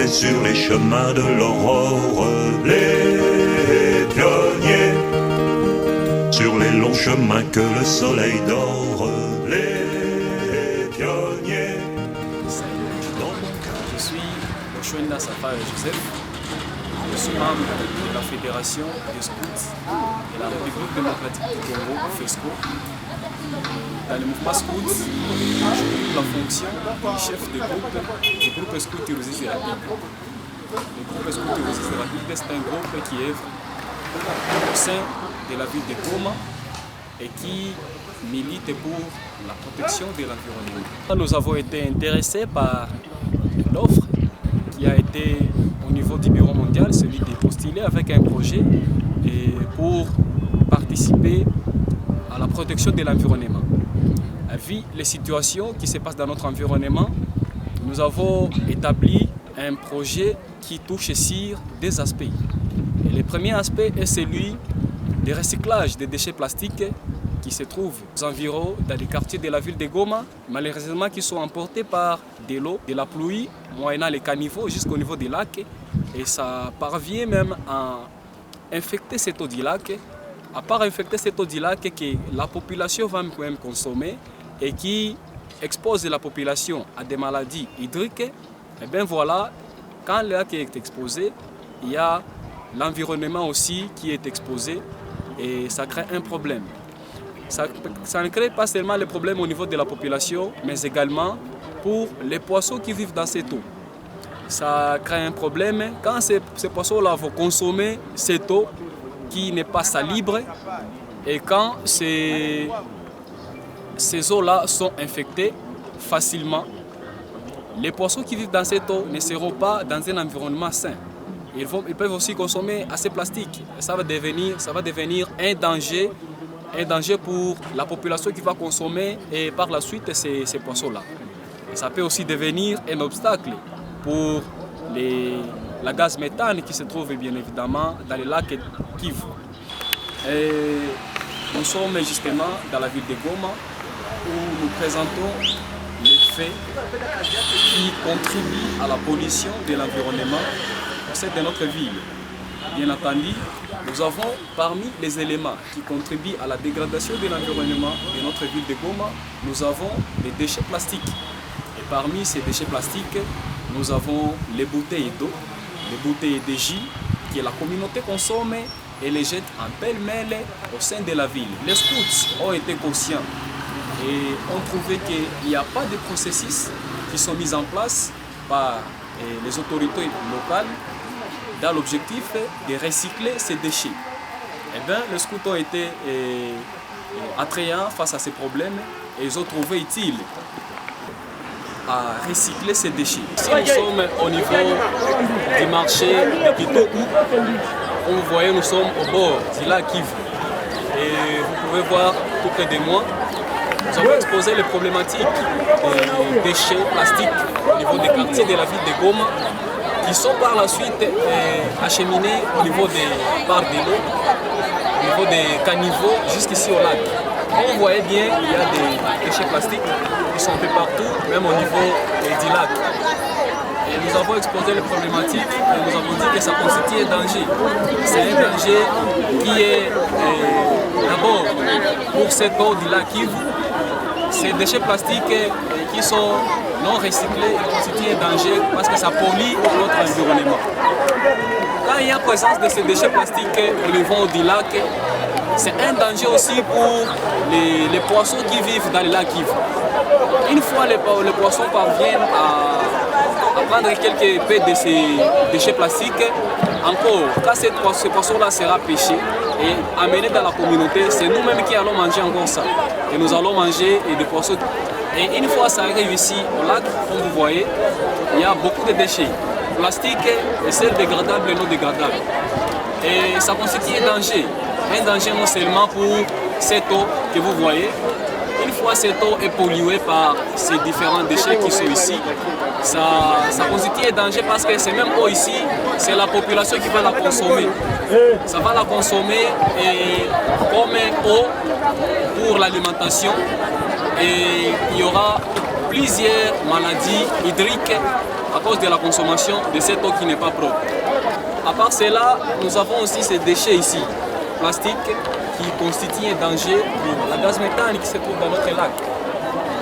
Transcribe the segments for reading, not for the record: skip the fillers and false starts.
rester sur les chemins de l'aurore. Les pionniers, sur les longs chemins que le soleil dore. Les pionniers. Je suis Chouenda Safari Joseph. Je suis membre de la Fédération des scouts de la République démocratique du Congo, FESCO. Dans le mouvement scout, j'occupe la fonction de chef de groupe scout Rusisi Rapide. Le groupe scout Rusisi Rapide, c'est un groupe qui œuvre au sein de la ville de Goma et qui milite pour la protection de l'environnement. Nous avons été intéressés par l'offre qui a été au niveau du Bureau mondial, celui de postuler avec un projet pour participer à la protection de l'environnement. Vu les situations qui se passent dans notre environnement, nous avons établi un projet qui touche sur des aspects. Et le premier aspect est celui du recyclage des déchets plastiques qui se trouvent aux environs dans les quartiers de la ville de Goma, malheureusement qui sont emportés par de l'eau, de la pluie, moyennant les caniveaux jusqu'au niveau des lacs. Et ça parvient même à infecter cette eau du lac. À part infecter cette eau du lac que la population va même consommer et qui expose la population à des maladies hydriques, et bien voilà, quand le lac est exposé, il y a l'environnement aussi qui est exposé et ça crée un problème. Ça ne crée pas seulement le problème au niveau de la population, mais également pour les poissons qui vivent dans cette eau. Ça crée un problème quand ces poissons-là vont consommer cette eau qui n'est pas salibre et quand ces eaux-là sont infectées facilement, les poissons qui vivent dans cette eau ne seront pas dans un environnement sain. Ils peuvent aussi consommer assez plastique. Ça va devenir un danger pour la population qui va consommer et par la suite ces poissons-là. Ça peut aussi devenir un obstacle pour la gaz méthane qui se trouve bien évidemment dans le lac Kivu. Et nous sommes justement dans la ville de Goma où nous présentons les faits qui contribuent à la pollution de l'environnement au sein de notre ville. Bien entendu, nous avons parmi les éléments qui contribuent à la dégradation de l'environnement de notre ville de Goma, nous avons les déchets plastiques. Et parmi ces déchets plastiques, nous avons les bouteilles d'eau, les bouteilles de jus que la communauté consomme et les jette en pêle-mêle au sein de la ville. Les scouts ont été conscients et ont trouvé qu'il n'y a pas de processus qui sont mis en place par les autorités locales dans l'objectif de recycler ces déchets. Eh bien, les scouts ont été attrayants face à ces problèmes et ils ont trouvé utile à recycler ces déchets. Ici, nous sommes au niveau du marché de Kitoko. Comme vous voyez, nous sommes au bord du lac Kivu. Et vous pouvez voir tout près de moi, nous avons exposé les problématiques des déchets plastiques au niveau des quartiers de la ville de Goma qui sont par la suite acheminés au niveau des barres de l'eau, au niveau des caniveaux jusqu'ici au lac. Comme vous voyez bien, il y a des déchets plastiques qui sont un peu partout, même au niveau du lac. Et nous avons exposé les problématiques et nous avons dit que ça constitue un danger. C'est un danger qui est d'abord pour cette eau du lac Kivu. Ces déchets plastiques qui sont non recyclés constituent un danger parce que ça pollue notre environnement. Quand il y a présence de ces déchets plastiques au niveau du lac, c'est un danger aussi pour les poissons qui vivent dans le lac Kivu. Une fois les poissons parviennent à prendre quelques peu de ces déchets plastiques, encore, quand ce poisson-là sera pêché et amené dans la communauté, c'est nous-mêmes qui allons manger encore ça. Et nous allons manger des poissons. Et une fois ça arrive ici au lac, comme vous voyez, il y a beaucoup de déchets. Plastique et celles dégradables et non dégradables. Et ça constitue un danger. Un danger non seulement pour cette eau que vous voyez. Une fois cette eau est polluée par ces différents déchets qui sont ici, ça constitue un danger parce que ces mêmes eau ici, c'est la population qui va la consommer. Ça va la consommer et comme eau pour l'alimentation et il y aura plusieurs maladies hydriques à cause de la consommation de cette eau qui n'est pas propre. À part cela, nous avons aussi ces déchets ici, plastiques, qui constituent un danger pour la gaz méthane qui se trouve dans notre lac.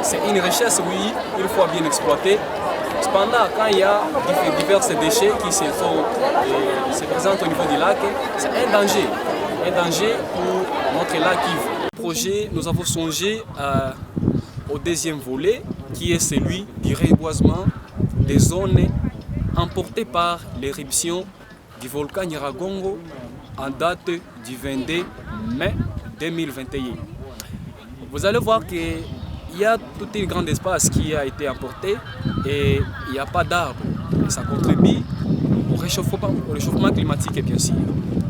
C'est une richesse, oui, il faut bien exploiter. Cependant, quand il y a divers déchets qui se présentent au niveau du lac, c'est un danger pour notre lac Kivu. Projet, nous avons songé au deuxième volet, qui est celui du reboisement des zones emportées par l'éruption du volcan Nyiragongo en date du 22 mai 2021. Vous allez voir qu'il y a tout un grand espace qui a été emporté et il n'y a pas d'arbres. Ça contribue au réchauffement climatique, bien sûr.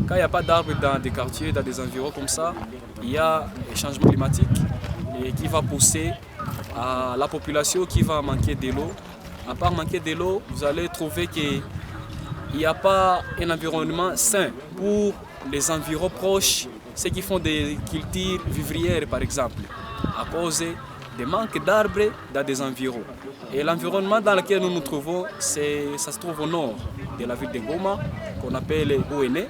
Quand il n'y a pas d'arbres dans des quartiers, dans des environs comme ça, il y a un changement climatique et qui va pousser à la population qui va manquer de l'eau. À part manquer de l'eau, vous allez trouver qu'il n'y a pas un environnement sain pour les environs proches, ceux qui font des cultures vivrières par exemple, à cause des manques d'arbres dans des environs. Et l'environnement dans lequel nous nous trouvons, ça se trouve au nord de la ville de Goma, qu'on appelle Ouéné.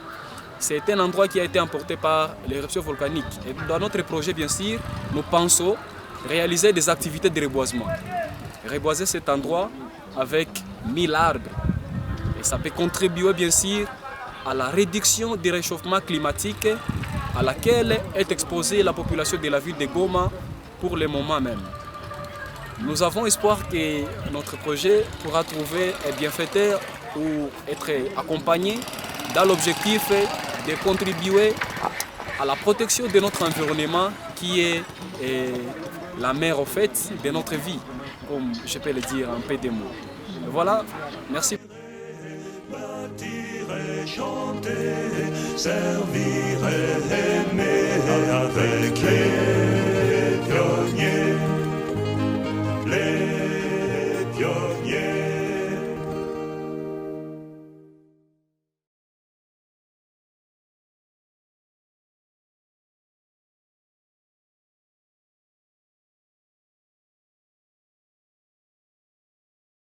C'est un endroit qui a été emporté par l'éruption volcanique. Et dans notre projet, bien sûr, nous pensons réaliser des activités de reboisement. Reboiser cet endroit avec 1000 arbres. Et ça peut contribuer, bien sûr, à la réduction du réchauffement climatique à laquelle est exposée la population de la ville de Goma pour le moment même. Nous avons espoir que notre projet pourra trouver un bienfaiteur ou être accompagné dans l'objectif de contribuer à la protection de notre environnement qui est la mère au fait de notre vie, comme je peux le dire en peu de mots. Voilà, merci. Chanter, servir et aimer avec les